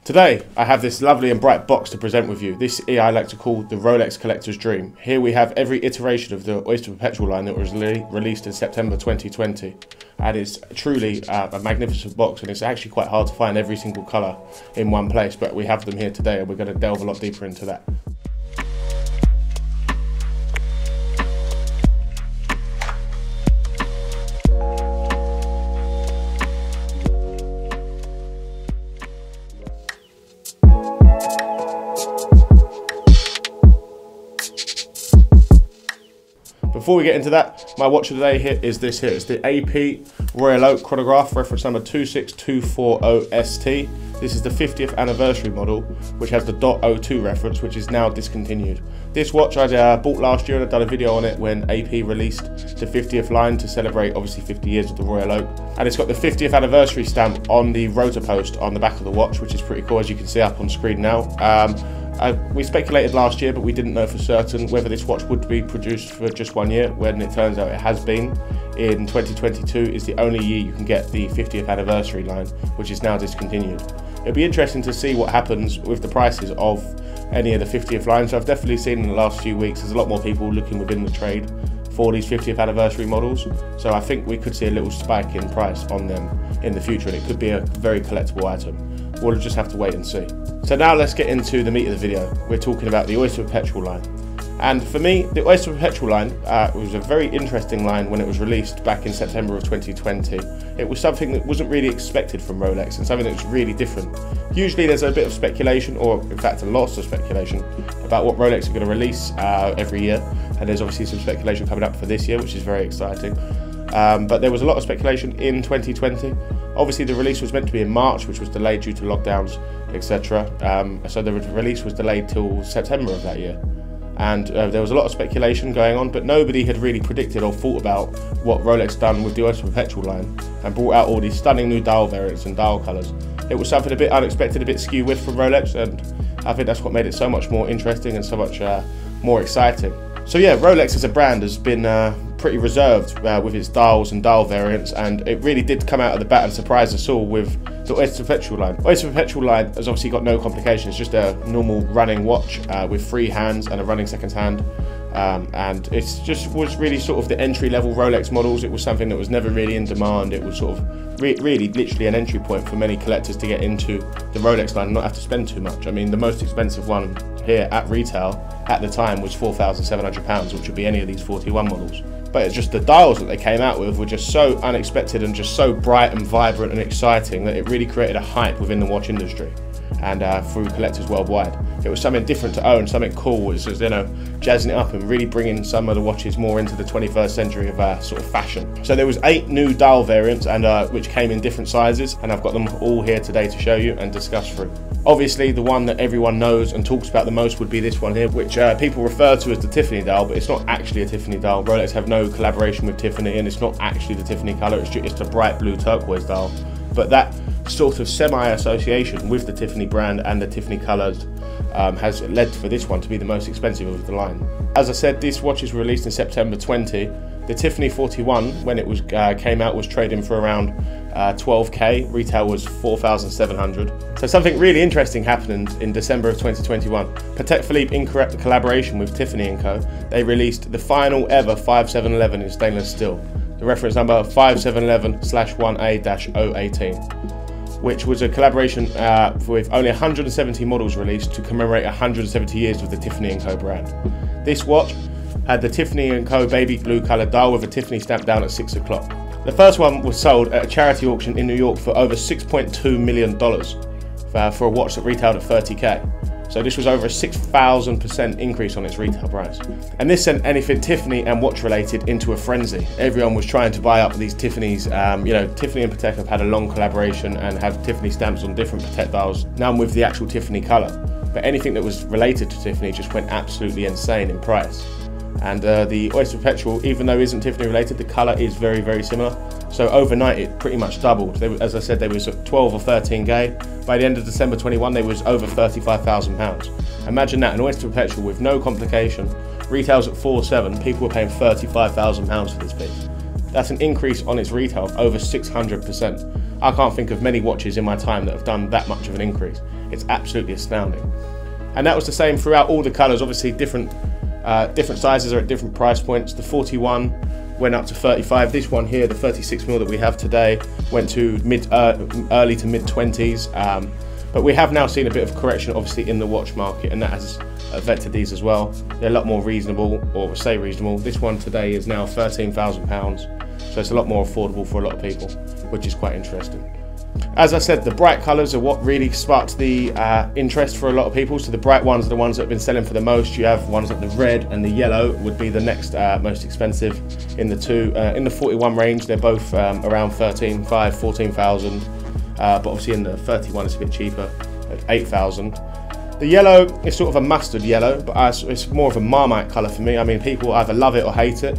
Today, I have this lovely and bright box to present with you. This I like to call the Rolex Collector's Dream. Here we have every iteration of the Oyster Perpetual line that was released in September 2020. And it's truly a magnificent box, and it's actually quite hard to find every single colour in one place, but we have them here today and we're going to delve a lot deeper into that. Before we get into that, my watch of the day here is this here. It's the AP Royal Oak chronograph, reference number 26240ST. This is the 50th anniversary model, which has the .02 reference, which is now discontinued. This watch I bought last year, and I've done a video on it when AP released the 50th line to celebrate obviously 50 years of the Royal Oak. And it's got the 50th anniversary stamp on the rotor post on the back of the watch, which is pretty cool, as you can see up on screen now. We speculated last year, but we didn't know for certain whether this watch would be produced for just 1 year, when it turns out it has been. In 2022 is the only year you can get the 50th anniversary line, which is now discontinued. It'll be interesting to see what happens with the prices of any of the 50th lines. I've definitely seen in the last few weeks there's a lot more people looking within the trade for these 50th anniversary models, so I think we could see a little spike in price on them in the future, and it could be a very collectible item. We'll just have to wait and see. So now let's get into the meat of the video. We're talking about the Oyster Perpetual line. And for me, the Oyster Perpetual line was a very interesting line when it was released back in September of 2020. It was something that wasn't really expected from Rolex, and something that was really different. Usually there's a bit of speculation, or in fact a lot of speculation, about what Rolex are going to release every year. And there's obviously some speculation coming up for this year, which is very exciting. But there was a lot of speculation in 2020. Obviously the release was meant to be in March, which was delayed due to lockdowns, etc. So the release was delayed till September of that year. And there was a lot of speculation going on, but nobody had really predicted or thought about what Rolex done with the Oyster Perpetual line and brought out all these stunning new dial variants and dial colours. It was something a bit unexpected, a bit skew-with from Rolex, and I think that's what made it so much more interesting and so much more exciting. So yeah, Rolex as a brand has been pretty reserved with its dials and dial variants, and it really did come out of the bat and surprise us all with the Oyster Perpetual line. Oyster Perpetual line has obviously got no complications, just a normal running watch with 3 hands and a running second hand. And it just was really sort of the entry-level Rolex models. It was something that was never really in demand. It was sort of really literally an entry point for many collectors to get into the Rolex line and not have to spend too much. I mean, the most expensive one here at retail at the time was £4,700, which would be any of these 41 models. But it's just the dials that they came out with were just so unexpected and just so bright and vibrant and exciting that it really created a hype within the watch industry and through collectors worldwide. It was something different to own, something cool. It was, you know, jazzing it up and really bringing some of the watches more into the 21st century of sort of fashion. So there was 8 new dial variants, and which came in different sizes, and I've got them all here today to show you and discuss through. Obviously, the one that everyone knows and talks about the most would be this one here, which people refer to as the Tiffany Doll, but it's not actually a Tiffany Doll. Rolex have no collaboration with Tiffany, and it's not actually the Tiffany colour. It's just a bright blue turquoise dial. But that sort of semi-association with the Tiffany brand and the Tiffany colours has led for this one to be the most expensive of the line. As I said, this watch is released in September 20. The Tiffany 41, when it was came out, was trading for around 12k. Retail was 4,700. So something really interesting happened in December of 2021. Patek Philippe, in collaboration with Tiffany & Co., they released the final ever 5711 in stainless steel. The reference number 5711/1A-018, which was a collaboration with only 170 models released to commemorate 170 years of the Tiffany & Co. brand. This watch had the Tiffany & Co. baby blue coloured dial with a Tiffany stamp down at 6 o'clock. The first one was sold at a charity auction in New York for over $6.2 million for a watch that retailed at 30k. So this was over a 6,000% increase on its retail price. And this sent anything Tiffany and watch related into a frenzy. Everyone was trying to buy up these Tiffany's. You know, Tiffany and Patek have had a long collaboration and have Tiffany stamps on different Patek dials, none with the actual Tiffany colour. But anything that was related to Tiffany just went absolutely insane in price. And the Oyster Perpetual, even though it isn't Tiffany related, the colour is very similar. So overnight it pretty much doubled. As I said, they was at 12 or 13k. By the end of December 21, they was over £35,000. Imagine that, an Oyster Perpetual with no complication, retails at 4.7, people were paying £35,000 for this piece. That's an increase on its retail of over 600%. I can't think of many watches in my time that have done that much of an increase. It's absolutely astounding. And that was the same throughout all the colours. Obviously different sizes are at different price points. The 41 went up to 35. This one here, the 36mm that we have today, went to early to mid 20s. But we have now seen a bit of correction, obviously, in the watch market, and that has affected these as well. They're a lot more reasonable, or say reasonable. This one today is now £13,000, so it's a lot more affordable for a lot of people, which is quite interesting. As I said, the bright colours are what really sparked the interest for a lot of people. So the bright ones are the ones that have been selling for the most. You have ones like the red and the yellow would be the next most expensive in the two. In the 41 range, they're both around 13,500, 14,000. But obviously in the 31 it's a bit cheaper at 8,000. The yellow is sort of a mustard yellow, but it's more of a Marmite colour for me. I mean, people either love it or hate it.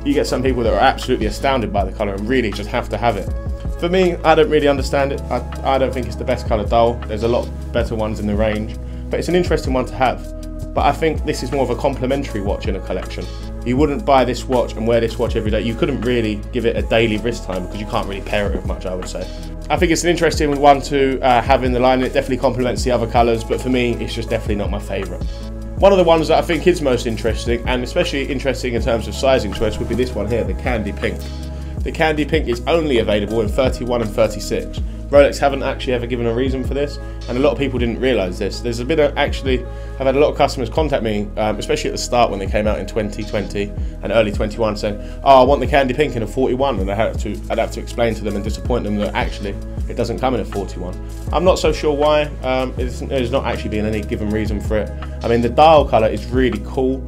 You get some people that are absolutely astounded by the colour and really just have to have it. For me, I don't really understand it. I don't think it's the best colour dial. There's a lot better ones in the range, but it's an interesting one to have. But I think this is more of a complementary watch in a collection. You wouldn't buy this watch and wear this watch every day. You couldn't really give it a daily wrist time because you can't really pair it with much, I would say. I think it's an interesting one to have in the line. It definitely complements the other colours, but for me, it's just definitely not my favourite. One of the ones that I think is most interesting, and especially interesting in terms of sizing choice, would be this one here, the Candy Pink. The Candy Pink is only available in 31 and 36. Rolex haven't actually ever given a reason for this, and a lot of people didn't realise this. There's a bit of, actually, I've had a lot of customers contact me, especially at the start when they came out in 2020 and early 21, saying, "Oh, I want the Candy Pink in a 41," and I'd have to explain to them and disappoint them that actually it doesn't come in a 41. I'm not so sure why. There's not actually been any given reason for it. I mean, the dial colour is really cool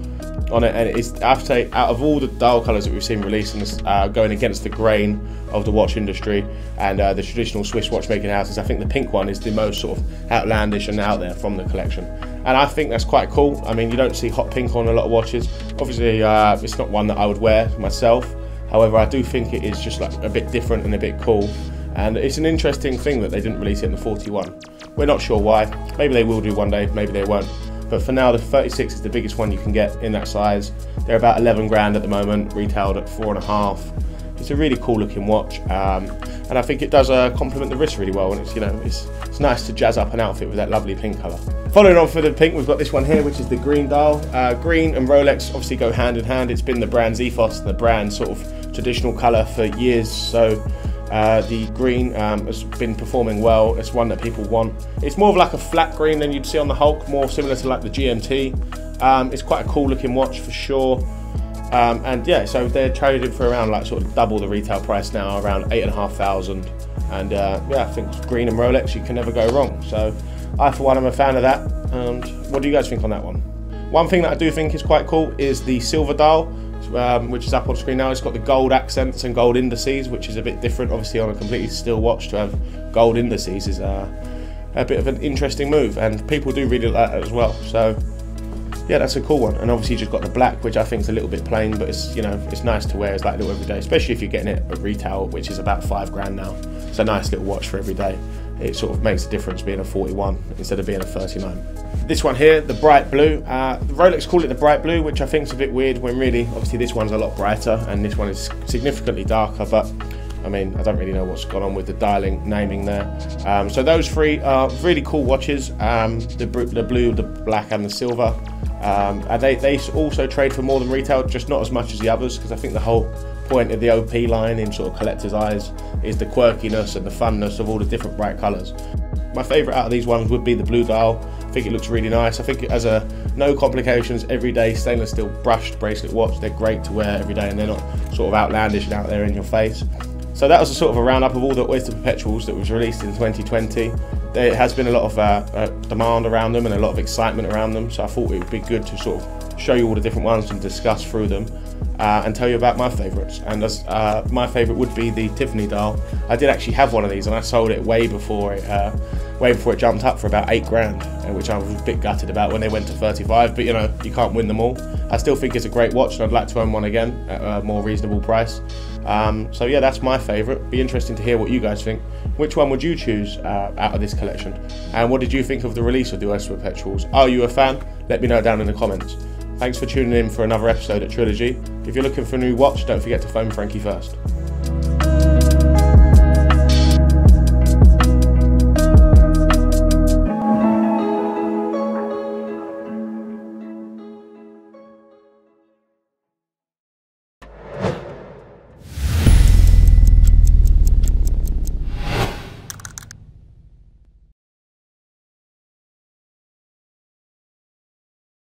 on it, and it's, I have to say, out of all the dial colours that we've seen released, and going against the grain of the watch industry and the traditional Swiss watchmaking houses, I think the pink one is the most sort of outlandish and out there from the collection, and I think that's quite cool. I mean, you don't see hot pink on a lot of watches. Obviously, it's not one that I would wear myself. However, I do think it is just like a bit different and a bit cool, and it's an interesting thing that they didn't release it in the 41. We're not sure why. Maybe they will do one day, maybe they won't. But for now, the 36 is the biggest one you can get in that size. They're about 11 grand at the moment, retailed at 4.5. It's a really cool looking watch, and I think it does complement the wrist really well. And it's, you know, it's nice to jazz up an outfit with that lovely pink colour. Following on for the pink, we've got this one here, which is the green dial. Green and Rolex obviously go hand in hand. It's been the brand's ethos, the brand's sort of traditional colour for years. So the green has been performing well. It's one that people want. It's more of like a flat green than you'd see on the Hulk, more similar to like the GMT. It's quite a cool looking watch for sure. And yeah, so they're traded for around like sort of double the retail price now, around 8,500. And yeah, I think green and Rolex, you can never go wrong. So I, for one, am a fan of that. And what do you guys think on that one? One thing that I do think is quite cool is the silver dial, which is up on screen now. It's got the gold accents and gold indices, which is a bit different. Obviously, on a completely still watch, to have gold indices is a bit of an interesting move, and people do really like that as well. So yeah, that's a cool one. And obviously, you just got the black, which I think is a little bit plain, but it's, you know, it's nice to wear as like a little everyday, especially if you're getting it at retail, which is about 5 grand now. It's a nice little watch for every day. It sort of makes a difference being a 41 instead of being a 39. This one here, the bright blue, Rolex call it the bright blue, which I think is a bit weird when really, obviously this one's a lot brighter and this one is significantly darker, but I mean, I don't really know what's gone on with the dialing naming there. So those three are really cool watches, the blue, the black and the silver. And they also trade for more than retail, just not as much as the others, because I think the whole point of the OP line in sort of collector's eyes is the quirkiness and the funness of all the different bright colours. My favourite out of these ones would be the blue dial. I think it looks really nice. I think it has a no complications, everyday stainless steel brushed bracelet watch. They're great to wear every day and they're not sort of outlandish and out there in your face. So that was a sort of a roundup of all the Oyster Perpetuals that was released in 2020. There has been a lot of demand around them and a lot of excitement around them, so I thought it would be good to sort of show you all the different ones and discuss through them and tell you about my favourites. And my favourite would be the Tiffany Doll. I did actually have one of these and I sold it way before it jumped up for about 8 grand, which I was a bit gutted about when they went to 35, but you know, you can't win them all. I still think it's a great watch and I'd like to own one again at a more reasonable price. So yeah, that's my favourite. Be interesting to hear what you guys think. Which one would you choose out of this collection? And what did you think of the release of the Oyster Perpetuals? Are you a fan? Let me know down in the comments. Thanks for tuning in for another episode at Trilogy. If you're looking for a new watch, don't forget to phone Frankie first.